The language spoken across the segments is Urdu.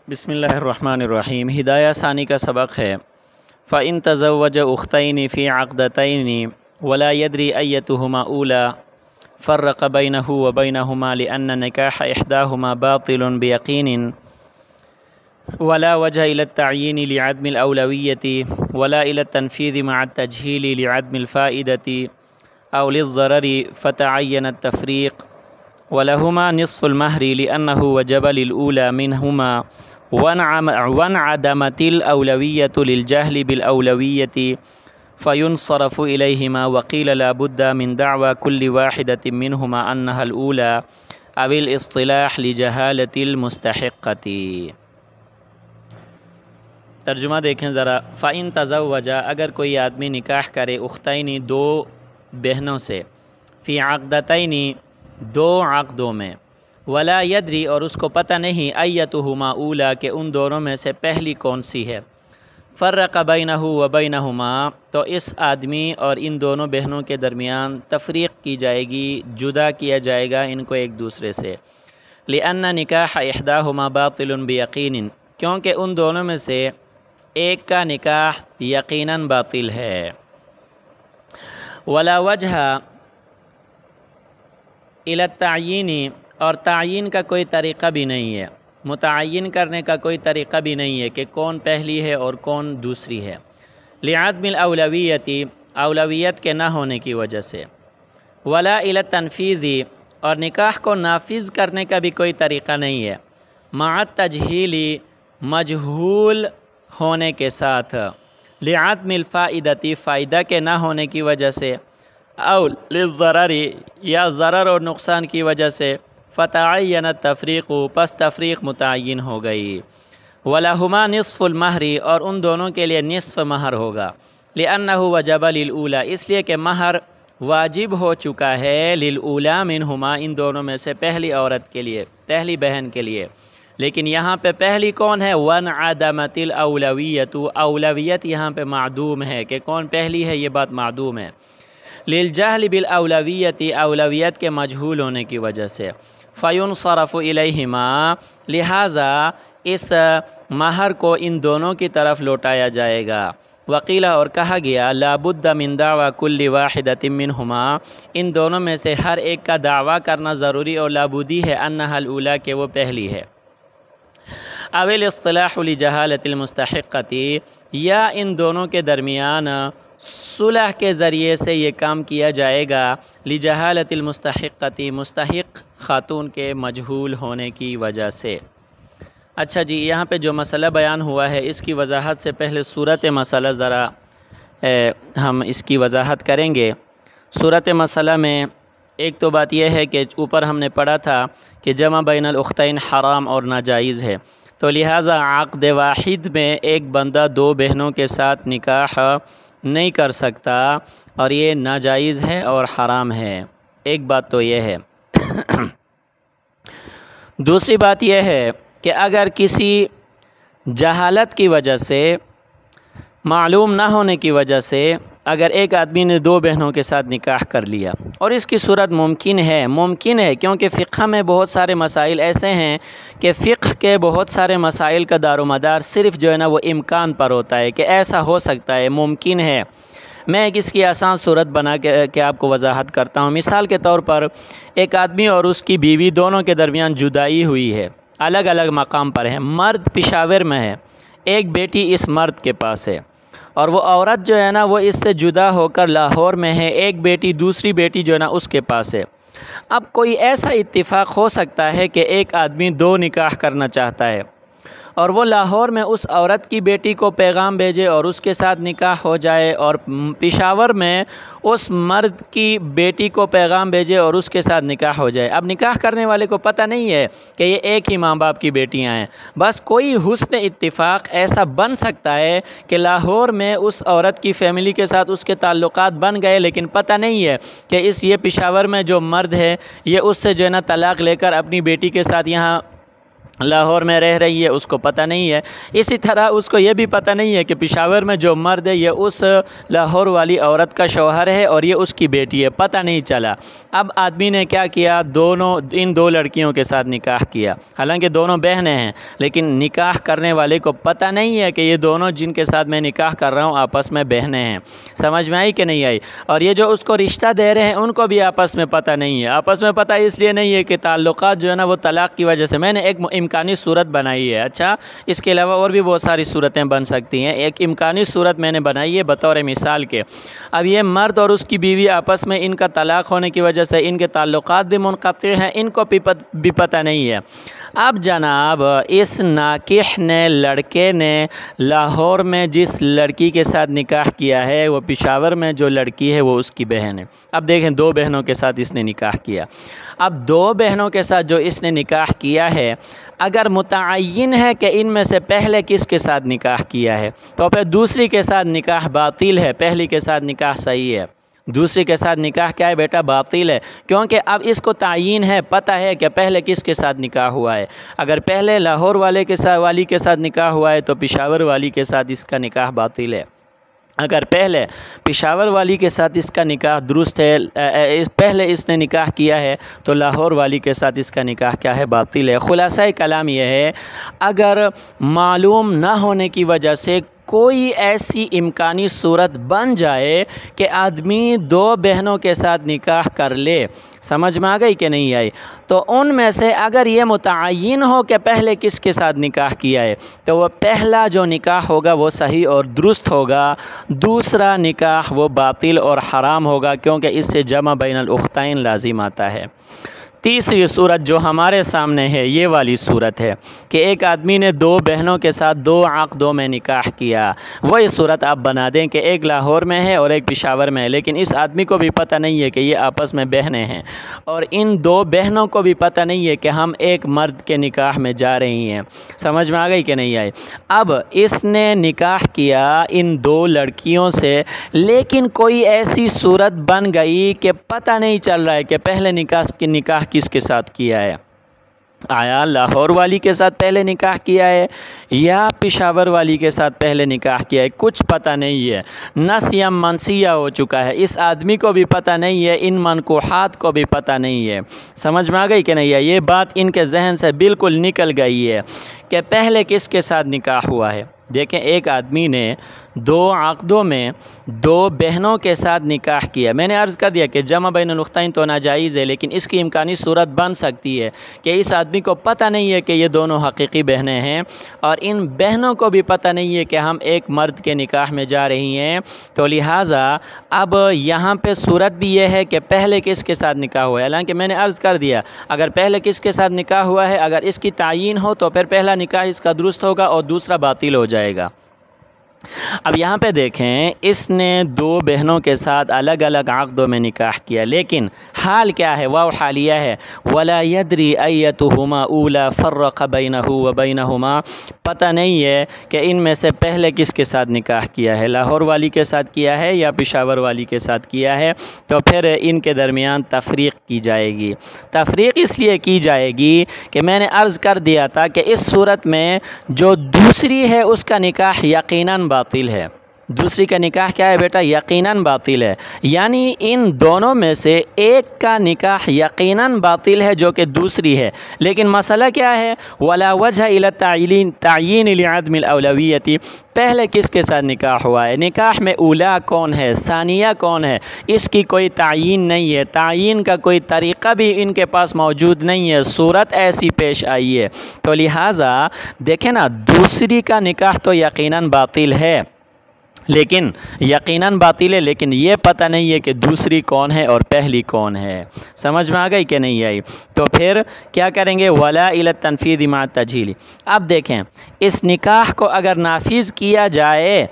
بسم اللہ الرحمن الرحیم۔ ہدایہ ثانی کا سبق ہے فَإِن تَزَوَّجَ أُخْتَيْنِ فِي عَقْدَتَيْنِ وَلَا يَدْرِي أَيَّتُهُمَا أُولَى فَرَّقَ بَيْنَهُ وَبَيْنَهُمَا لِأَنَّ نِكَاحَ إِحْدَاهُمَا بَاطِلٌ بِيَقِينٍ ولا وجه إلى التعيين لعدم الأولوية ولا إلى التنفيذ مع التجهيل لعدم الفائدة أو للضرر فتعين التفريق ولهما نصف المهر لأنه وجب للأولى منهما وانعدمت الأولوية للجهل بالأولوية فينصرف إليهما وقيل لا بد من دعوى كل واحدة منهما أنها الأولى أو الاصطلاح لجهالة المستحقة۔ ترجمہ دیکھیں ذرا۔ فَإِن تَزَوَّجَ، اگر کوئی آدمی نکاح کرے، اختینی دو بہنوں سے، فی عقدتین دو عقدوں میں، ولا یدری اور اس کو پتہ نہیں، ایتہما اولا کہ ان دونوں میں سے پہلی کون سی ہے، فرق بینہ و بینہما تو اس آدمی اور ان دونوں بہنوں کے درمیان تفریق کی جائے گی، جدا کیا جائے گا ان کو ایک دوسرے سے، لأن نکاح احداہما باطل بیقین، کیونکہ ان دونوں میں سے ایک کا نکاح یقیناً باطل ہے، ولا وجہ الی التعیین اور تعیین کا کوئی طریقہ بھی نہیں ہے، متعین کرنے کا کوئی طریقہ بھی نہیں ہے کہ کون پہلی ہے اور کون دوسری ہے، لعدم الاولویت اولویت کے نہ ہونے کی وجہ سے، ولا الی التنفیذ اور نکاح کو نافذ کرنے کا بھی کوئی طریقہ نہیں ہے، مع التجہیل مجہول ہونے کے ساتھ، لعدم الفائدتی فائدہ کے نہ ہونے کی وجہ سے، او للضرر یا ضرر اور نقصان کی وجہ سے، فتعین التفریق پس تفریق متعین ہو گئی، ولہما نصف المہر اور ان دونوں کے لیے نصف مہر ہوگا، لأنہ وجب للأولی اس لیے کہ مہر واجب ہو چکا ہے، للأولی منہما ان دونوں میں سے پہلی عورت کے لیے، پہلی بہن کے لیے، لیکن یہاں پہ پہلی کون ہے، وانعدمت الاولویت اولویت یہاں پہ معدوم ہے کہ کون پہلی ہے، یہ بات معدوم ہے، للجہل بالاولویت اولویت کے مجہول ہونے کی وجہ سے، فینصرف الیہما لہٰذا اس مہر کو ان دونوں کی طرف لوٹایا جائے گا، وقیل اور کہا گیا لا بد من دعوی کل واحدۃ منہما ان دونوں میں سے ہر ایک کا دعویٰ کرنا ضروری اور لابودی ہے، انہا الاولی کہ وہ پہلی ہے، او الاصطلاح لجہالۃ المستحقۃ یا ان دونوں کے درمیان صلح کے ذریعے سے یہ کام کیا جائے گا، لجہالۃ المستحقۃ مستحق خاتون کے مجہول ہونے کی وجہ سے۔ اچھا جی، یہاں پہ جو مسئلہ بیان ہوا ہے اس کی وضاحت سے پہلے صورت مسئلہ ذرا ہم اس کی وضاحت کریں گے۔ صورت مسئلہ میں ایک تو بات یہ ہے کہ اوپر ہم نے پڑھا تھا کہ جمع بین الاختین حرام اور ناجائز ہے، تو لہٰذا عقد واحد میں ایک بندہ دو بہنوں کے ساتھ نکاح نہیں کر سکتا اور یہ ناجائز ہے اور حرام ہے، ایک بات تو یہ ہے۔ دوسری بات یہ ہے کہ اگر کسی جہالت کی وجہ سے، معلوم نہ ہونے کی وجہ سے اگر ایک آدمی نے دو بہنوں کے ساتھ نکاح کر لیا اور اس کی صورت ممکن ہے کیونکہ فقہ میں بہت سارے مسائل ایسے ہیں کہ فقہ کے بہت سارے مسائل کا دار و مدار صرف جو ہے نا وہ امکان پر ہوتا ہے کہ ایسا ہو سکتا ہے، ممکن ہے۔ میں ایک اس کی آسان صورت بنا کے آپ کو وضاحت کرتا ہوں۔ مثال کے طور پر ایک آدمی اور اس کی بیوی دونوں کے درمیان جدائی ہوئی ہے، الگ الگ مقام پر ہیں، مرد پشاور میں ہے، ایک بیٹی اس مرد کے پاس ہے، اور وہ عورت جو ہے نا وہ اس سے جدا ہو کر لاہور میں ہے، ایک بیٹی دوسری بیٹی جو ہے نا اس کے پاس ہے۔ اب کوئی ایسا اتفاق ہو سکتا ہے کہ ایک آدمی دو نکاح کرنا چاہتا ہے اور وہ لاہور میں اس عورت کی بیٹی کو پیغام بھیجے اور اس کے ساتھ نکاح ہو جائے، اور پشاور میں اس مرد کی بیٹی کو پیغام بھیجے اور اس کے ساتھ نکاح ہو جائے۔ اب نکاح کرنے والے کو پتہ نہیں ہے کہ یہ ایک ہی ماں باپ کی بیٹیاں ہیں، بس کوئی حسن اتفاق ایسا بن سکتا ہے کہ لاہور میں اس عورت کی فیملی کے ساتھ اس کے تعلقات بن گئے، لیکن پتہ نہیں ہے کہ یہ پشاور میں جو مرد ہے یہ اس سے جو ہے نا طلاق لے کر اپنی بیٹی کے ساتھ یہاں لاہور میں رہ رہی ہے، اس کو پتہ نہیں ہے۔ اسی طرح اس کو یہ بھی پتہ نہیں ہے کہ پشاور میں جو مرد ہے یہ اس لاہور والی عورت کا شوہر ہے اور یہ اس کی بیٹی ہے، پتہ نہیں چلا۔ اب آدمی نے کیا کیا، ان دو لڑکیوں کے ساتھ نکاح کیا، حالانکہ دونوں بہنیں ہیں، لیکن نکاح کرنے والے کو پتہ نہیں ہے کہ یہ دونوں جن کے ساتھ میں نکاح کر رہا ہوں آپس میں بہنیں ہیں۔ سمجھ میں آئی کہ نہیں آئی؟ اور یہ جو اس کو رشتہ دے رہے ہیں ان کو بھی آپس میں پتہ نہیں ہے۔ آپس میں پتہ اس لیے نہیں ہے کہ تعلقات جو ہے نا وہ طلاق کی وجہ سے، میں نے ایک امکانی صورت بنائی ہے، اچھا اس کے علاوہ اور بھی بہت ساری صورتیں بن سکتی ہیں، ایک امکانی صورت میں نے بنائی ہے بطور مثال کے۔ اب یہ مرد اور اس کی بیوی آپس میں ان کا طلاق ہونے کی وجہ سے ان کے تعلقات بھی منقطع ہیں، ان کو بھی پتہ نہیں ہے۔ اب جناب اس ناکح نے، لڑکے نے لاہور میں جس لڑکی کے ساتھ نکاح کیا ہے وہ پشاور میں جو لڑکی ہے وہ اس کی بہن ہے۔ اب دیکھیں دو بہنوں کے ساتھ اس نے نکاح کیا۔ اب دو بہنوں کے ساتھ جو اس نے نکاح کیا ہے، اگر متعین ہے کہ ان میں سے پہلے کس کے ساتھ نکاح کیا ہے تو پھر دوسری کے ساتھ نکاح باطل ہے، پہلی کے ساتھ نکاح صحیح ہے۔ دوسری کے ساتھ نکاح کیا ہے بیٹا؟ باطل ہے، کیونکہ اب اس کو تعین ہے، پتہ ہے کہ پہلے کس کے ساتھ نکاح ہوا ہے۔ اگر پہلے لاہور والی کے ساتھ نکاح ہوا ہے تو پشاور والی کے ساتھ اس کا نکاح باطل ہے۔ اگر پہلے پشاور والی کے ساتھ اس کا نکاح درست ہے، پہلے اس نے نکاح کیا ہے تو لاہور والی کے ساتھ اس کا نکاح کیا ہے؟ باطل ہے۔ خلاصہ کلام یہ ہے، اگر معلوم نہ ہونے کی وجہ سے کوئی ایسی امکانی صورت بن جائے کہ آدمی دو بہنوں کے ساتھ نکاح کر لے، سمجھ میں آ گئی کہ نہیں آئی؟ تو ان میں سے اگر یہ متعین ہو کہ پہلے کس کے ساتھ نکاح کیا ہے تو وہ پہلا جو نکاح ہوگا وہ صحیح اور درست ہوگا، دوسرا نکاح وہ باطل اور حرام ہوگا، کیونکہ اس سے جمع بین الاختین لازم آتا ہے۔ تیسری صورت جو ہمارے سامنے ہے یہ والی صورت ہے کہ ایک آدمی نے دو بہنوں کے ساتھ دو عقدوں میں نکاح کیا۔ وہی صورت آپ بنا دیں کہ ایک لاہور میں ہے اور ایک پشاور میں ہے، لیکن اس آدمی کو بھی پتہ نہیں ہے کہ یہ آپس میں بہنیں ہیں، اور ان دو بہنوں کو بھی پتہ نہیں ہے کہ ہم ایک مرد کے نکاح میں جا رہی ہیں۔ سمجھ میں آ گئی کہ نہیں آئی؟ اب اس نے نکاح کیا ان دو لڑکیوں سے، لیکن کوئی ایسی صورت بن گئی کہ پتہ نہیں چل رہا ہے کہ پہلے نکاح کس کے ساتھ کیا ہے، آیا لاہور والی کے ساتھ پہلے نکاح کیا ہے یا پشاور والی کے ساتھ پہلے نکاح کیا ہے، کچھ پتہ نہیں ہے، نسیہ منسیہ ہو چکا ہے، اس آدمی کو بھی پتہ نہیں ہے، ان منکوحات کو بھی پتہ نہیں ہے۔ سمجھ میں آ گئی کہ نہیں ہے؟ یہ بات ان کے ذہن سے بالکل نکل گئی ہے کہ پہلے کس کے ساتھ نکاح ہوا ہے۔ دیکھیں ایک آدمی نے دو عقدوں میں دو بہنوں کے ساتھ نکاح کیا، میں نے عرض کر دیا کہ جمع بین الاختین تو ناجائز ہے، لیکن اس کی امکانی صورت بن سکتی ہے کہ اس آدمی کو پتہ نہیں ہے کہ یہ دونوں حقیقی بہنیں ہیں، اور ان بہنوں کو بھی پتہ نہیں ہے کہ ہم ایک مرد کے نکاح میں جا رہی ہیں، تو لہٰذا اب یہاں پہ صورت بھی یہ ہے کہ پہلے کس کے ساتھ نکاح ہوا ہے۔ حالانکہ میں نے عرض کر دیا اگر پہلے کس کے ساتھ نکاح ہوا ہے، اگر اس کی تعین ہو تو پھر پہلا نکاح اس کا درست ہوگا اور دوسرا باطل ہو جائے گا۔ اب یہاں پہ دیکھیں اس نے دو بہنوں کے ساتھ الگ الگ عقدوں میں نکاح کیا، لیکن حال کیا ہے؟ واو حالیہ ہے، ولا يدري ايتهما اولى فرق بينه وبينهما، پتہ نہیں ہے کہ ان میں سے پہلے کس کے ساتھ نکاح کیا ہے، لاہور والی کے ساتھ کیا ہے یا پشاور والی کے ساتھ کیا ہے، تو پھر ان کے درمیان تفریق کی جائے گی۔ تفریق اس لیے کی جائے گی کہ میں نے عرض کر دیا تھا کہ اس صورت میں جو دوسری ہے اس کا نکاح یقیناً باطل ہے۔ دوسری کا نکاح کیا ہے بیٹا؟ یقیناً باطل ہے، یعنی ان دونوں میں سے ایک کا نکاح یقیناً باطل ہے جو کہ دوسری ہے، لیکن مسئلہ کیا ہے؟ ولا وجہ الی تعیین لعدم الاولویت، پہلے کس کے ساتھ نکاح ہوا ہے، نکاح میں اولا کون ہے، ثانیہ کون ہے، اس کی کوئی تعیین نہیں ہے، تعیین کا کوئی طریقہ بھی ان کے پاس موجود نہیں ہے، صورت ایسی پیش آئی ہے، تو لہٰذا دیکھیں نا دوسری کا نکاح تو یقیناً باطل ہے، لیکن یقیناً باطل ہے، لیکن یہ پتہ نہیں ہے کہ دوسری کون ہے اور پہلی کون ہے۔ سمجھ میں آ گئی کہ نہیں آئی؟ تو پھر کیا کریں گے؟ ولا الی التنفیذ مع التجہیل۔ اب دیکھیں اس نکاح کو اگر نافذ کیا جائے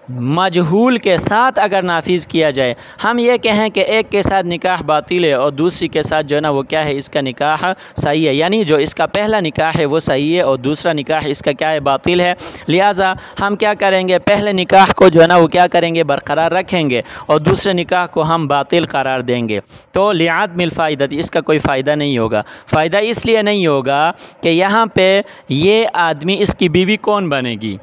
مجہول کے ساتھ اگر نافذ کیا جائے، ہم یہ کہیں کہ ایک کے ساتھ نکاح باطل ہے اور دوسری کے ساتھ جو ہے نا وہ کیا ہے، اس کا نکاح صحیح ہے، یعنی جو اس کا پہلا نکاح ہے وہ صحیح ہے اور دوسرا نکاح اس کا کیا ہے، باطل ہے، لہٰذا ہم کیا کریں گے، پہلے نکاح کو جو ہے نا وہ کیا کریں گے، برقرار رکھیں گے اور دوسرے نکاح کو ہم باطل قرار دیں گے۔ تو لعدم الفائدہ، اس کا کوئی فائدہ نہیں ہوگا۔ فائدہ اس لیے نہیں ہوگا کہ یہاں پہ یہ آدمی اس کی بیوی کون بنے گی،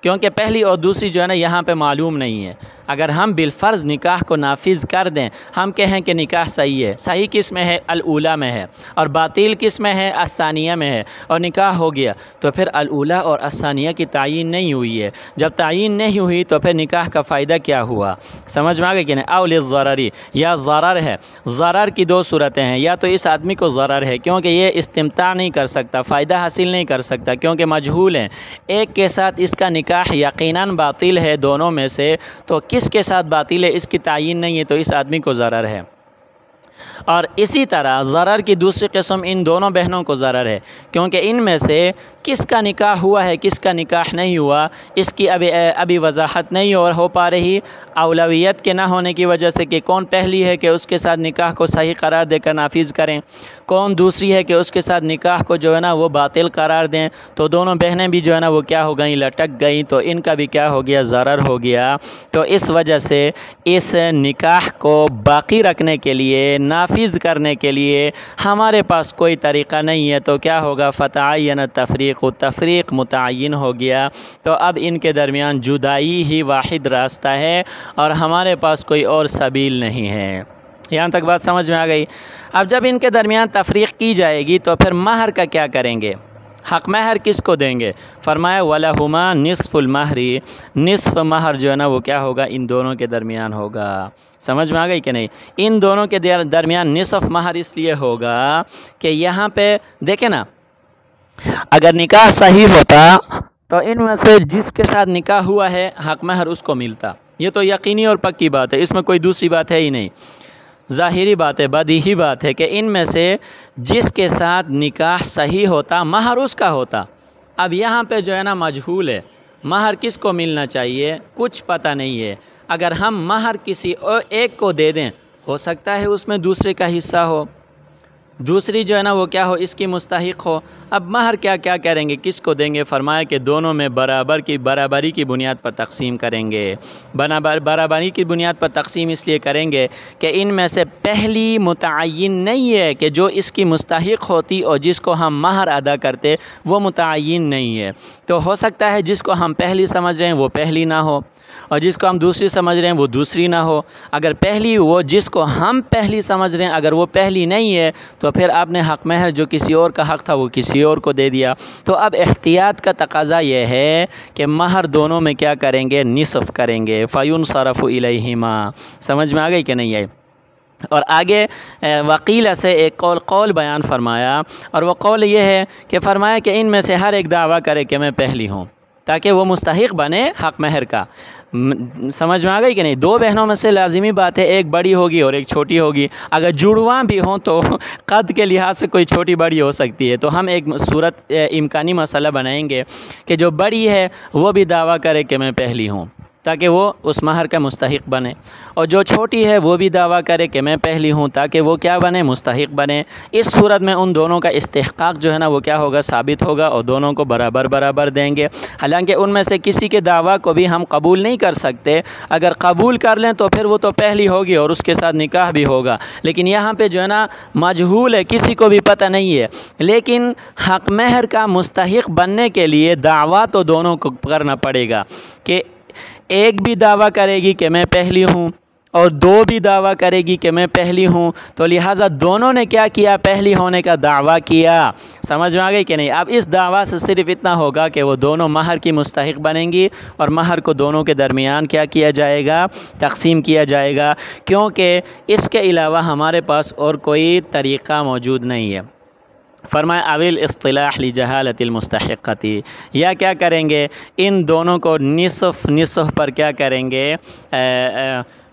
کیونکہ پہلی اور دوسری جو ہے نا یہاں پہ معلوم نہیں ہے۔ اگر ہم بالفرض نکاح کو نافذ کر دیں، ہم کہیں کہ نکاح صحیح ہے، صحیح کس میں ہے، الاولیٰ میں ہے، اور باطل کس میں ہے، الثانیہ میں ہے، اور نکاح ہو گیا، تو پھر الاولیٰ اور الثانیہ کی تعین نہیں ہوئی ہے۔ جب تعین نہیں ہوئی تو پھر نکاح کا فائدہ کیا ہوا، سمجھ میں آ گئی کہ نہیں؟ او للضرری، یا ضرر ہے، ضرر کی دو صورتیں ہیں، یا تو اس آدمی کو ضرر ہے کیونکہ یہ استمتاع نہیں کر سکتا، فائدہ حاصل نہیں کر سکتا کیونکہ مجہول ہیں، ایک کے ساتھ اس کا نکاح یقیناً باطل ہے دونوں میں سے، تو کس کے ساتھ باطل ہے اس کی تعین نہیں ہے، تو اس آدمی کو ضرر ہے۔ اور اسی طرح ضرر کی دوسری قسم ان دونوں بہنوں کو ضرر ہے، کیونکہ ان میں سے کس کا نکاح ہوا ہے کس کا نکاح نہیں ہوا اس کی ابھی وضاحت نہیں ہو پا رہی، اولویت کے نہ ہونے کی وجہ سے کہ کون پہلی ہے کہ اس کے ساتھ نکاح کو صحیح قرار دے کر نافذ کریں، کون دوسری ہے کہ اس کے ساتھ نکاح کو جو ہے نا وہ باطل قرار دیں، تو دونوں بہنیں بھی جو ہے نا وہ کیا ہو گئیں، لٹک گئیں، تو ان کا بھی کیا ہو گیا، ضرر ہو گیا۔ تو اس وجہ سے اس نکاح کو باقی رکھنے کے لیے، نافذ کرنے کے لیے ہمارے پاس کوئی طریقہ نہیں ہے، تو کیا ہوگا، فتعین التفریق، تفریق متعین ہو گیا، تو اب ان کے درمیان جدائی ہی واحد راستہ ہے اور ہمارے پاس کوئی اور سبیل نہیں ہے۔ یہاں تک بات سمجھ میں آ گئی؟ اب جب ان کے درمیان تفریق کی جائے گی تو پھر مہر کا کیا کریں گے، حق مہر کس کو دیں گے؟ فرمایا وَلَهُمَا نِصْفُ الْمَهْرِ، نصف مہر جو ہے نا وہ کیا ہوگا، ان دونوں کے درمیان ہوگا۔ سمجھ میں آ گئی کہ نہیں؟ ان دونوں کے درمیان نصف مہر اس لیے ہوگا کہ یہاں پہ دیکھیں نا، اگر نکاح صحیح ہوتا تو ان میں سے جس کے ساتھ نکاح ہوا ہے حق مہر اس کو ملتا، یہ تو یقینی اور پکی بات ہے، اس میں کوئی دوسری بات ہے ہی نہیں، ظاہری بات ہے، بدیہی بات ہے کہ ان میں سے جس کے ساتھ نکاح صحیح ہوتا مہر اس کا ہوتا۔ اب یہاں پہ جو ہے نا مجہول ہے، مہر کس کو ملنا چاہیے کچھ پتہ نہیں ہے، اگر ہم مہر کسی اور ایک کو دے دیں، ہو سکتا ہے اس میں دوسرے کا حصہ ہو، دوسری جو ہے نا وہ کیا ہو، اس کی مستحق ہو۔ اب مہر کیا کریں گے، کس کو دیں گے؟ فرمایا کہ دونوں میں برابری کی بنیاد پر تقسیم کریں گے۔ برابری کی بنیاد پر تقسیم اس لیے کریں گے کہ ان میں سے پہلی متعین نہیں ہے کہ جو اس کی مستحق ہوتی اور جس کو ہم مہر ادا کرتے وہ متعین نہیں ہے، تو ہو سکتا ہے جس کو ہم پہلی سمجھ رہے ہیں وہ پہلی نہ ہو اور جس کو ہم دوسری سمجھ رہے ہیں وہ دوسری نہ ہو۔ اگر پہلی وہ جس کو ہم پہلی سمجھ رہے ہیں اگر وہ پہلی نہیں ہے تو پھر آپ نے حق مہر جو کسی اور کا حق تھا وہ کسی اور کو دے دیا۔ تو اب احتیاط کا تقاضا یہ ہے کہ مہر دونوں میں کیا کریں گے، نصف کریں گے، فَيُنصَرَفُ إِلَيْهِمَا۔ سمجھ میں آ گئی کہ نہیں آئی؟ اور آگے وکیل سے ایک قول بیان فرمایا، اور وہ قول یہ ہے کہ فرمایا کہ ان میں سے ہر ایک دعویٰ کرے کہ میں پہلی ہوں تاکہ وہ مستحق بنے حق مہر کا۔ سمجھ میں آ گئی کہ نہیں؟ دو بہنوں میں سے لازمی بات ہے ایک بڑی ہوگی اور ایک چھوٹی ہوگی، اگر جڑواں بھی ہوں تو قد کے لحاظ سے کوئی چھوٹی بڑی ہو سکتی ہے، تو ہم ایک صورت امکانی مسئلہ بنائیں گے کہ جو بڑی ہے وہ بھی دعویٰ کرے کہ میں پہلی ہوں تاکہ وہ اس مہر کا مستحق بنے، اور جو چھوٹی ہے وہ بھی دعویٰ کرے کہ میں پہلی ہوں تاکہ وہ کیا بنے، مستحق بنے۔ اس صورت میں ان دونوں کا استحقاق جو ہے نا وہ کیا ہوگا، ثابت ہوگا، اور دونوں کو برابر دیں گے۔ حالانکہ ان میں سے کسی کے دعویٰ کو بھی ہم قبول نہیں کر سکتے، اگر قبول کر لیں تو پھر وہ تو پہلی ہوگی اور اس کے ساتھ نکاح بھی ہوگا، لیکن یہاں پہ جو ہے نا مجہول ہے، کسی کو بھی پتہ نہیں ہے، لیکن حق مہر کا مستحق بننے کے لیے دعویٰ تو دونوں کو کرنا پڑے گا کہ ایک بھی دعویٰ کرے گی کہ میں پہلی ہوں اور دو بھی دعویٰ کرے گی کہ میں پہلی ہوں، تو لہٰذا دونوں نے کیا کیا، پہلی ہونے کا دعویٰ کیا۔ سمجھ میں آ گئی کہ نہیں؟ اب اس دعویٰ سے صرف اتنا ہوگا کہ وہ دونوں مہر کی مستحق بنیں گی اور مہر کو دونوں کے درمیان کیا جائے گا، تقسیم کیا جائے گا، کیونکہ اس کے علاوہ ہمارے پاس اور کوئی طریقہ موجود نہیں ہے۔ فرمایا اویل اصطلاح لجہالت المستحقتی، یا کیا کریں گے، ان دونوں کو نصف پر کیا کریں گے،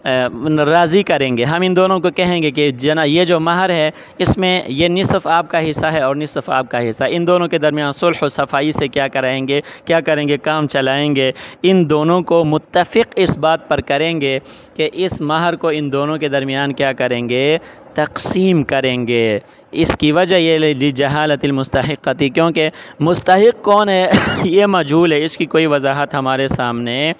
راضی کریں گے، ہم ان دونوں کو کہیں گے کہ یہ جو مہر ہے اس میں یہ نصف آپ کا حصہ ہے اور نصف آپ کا حصہ، ان دونوں کے درمیان صلح و صفائی سے کیا کریں گے کام چلائیں گے، ان دونوں کو متفق اس بات پر کریں گے کہ اس مہر کو ان دونوں کے درمیان کیا کریں گے، تقسیم کریں گے۔ اس کی وجہ یہ لجہالۃ المستحقۃ، کیونکہ مستحق کون ہے یہ مجہول ہے، اس کی کوئی وضاحت ہمارے سامنے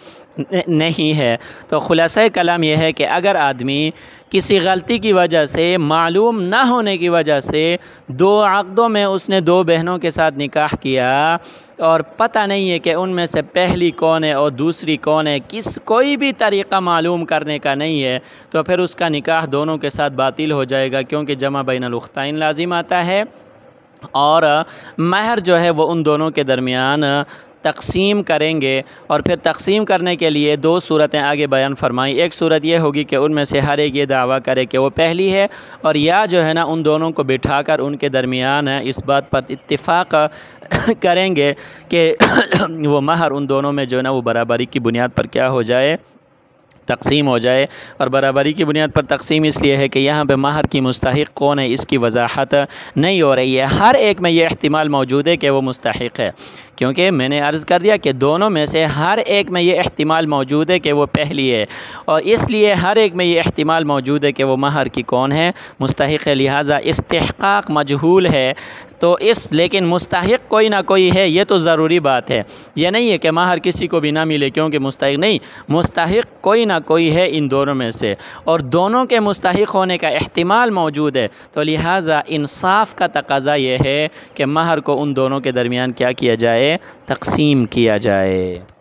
نہیں ہے۔ تو خلاصہ کلام یہ ہے کہ اگر آدمی کسی غلطی کی وجہ سے، معلوم نہ ہونے کی وجہ سے، 2 عقدوں میں اس نے 2 بہنوں کے ساتھ نکاح کیا اور پتہ نہیں ہے کہ ان میں سے پہلی کون ہے اور دوسری کون ہے، کوئی بھی طریقہ معلوم کرنے کا نہیں ہے، تو پھر اس کا نکاح دونوں کے ساتھ باطل ہو جائے گا، کیونکہ جمع بین الاختین لازم آتا ہے، اور مہر جو ہے وہ ان دونوں کے درمیان تقسیم کریں گے۔ اور پھر تقسیم کرنے کے لیے 2 صورتیں آگے بیان فرمائی۔ ایک صورت یہ ہوگی کہ ان میں سے ہر ایک یہ دعویٰ کرے کہ وہ پہلی ہے، اور یا جو ہے نا ان دونوں کو بٹھا کر ان کے درمیان اس بات پر اتفاق کریں گے کہ وہ مہر ان دونوں میں جو ہے نا وہ برابری کی بنیاد پر کیا ہو جائے، تقسیم ہو جائے۔ اور برابری کی بنیاد پر تقسیم اس لیے ہے کہ یہاں پہ مہر کی مستحق کون ہے اس کی وضاحت نہیں ہو رہی ہے، ہر ایک میں یہ احتمال موجود ہے کہ وہ مستحق ہے، کیونکہ میں نے عرض کر دیا کہ دونوں میں سے ہر ایک میں یہ احتمال موجود ہے کہ وہ پہلی ہے، اور اس لیے ہر ایک میں یہ احتمال موجود ہے کہ وہ مہر کی کون ہے، مستحق ہے، لہٰذا استحقاق مجہول ہے۔ تو لیکن مستحق کوئی نہ کوئی ہے، یہ تو ضروری بات ہے، یہ نہیں ہے کہ مہر کسی کو بھی نہ ملے کیونکہ مستحق نہیں، مستحق کوئی نہ کوئی ہے ان دونوں میں سے، اور دونوں کے مستحق ہونے کا احتمال موجود ہے، تو لہٰذا انصاف کا تقاضا یہ ہے کہ مہر کو ان دونوں کے درمیان کیا کیا جائے، تقسیم کیا جائے۔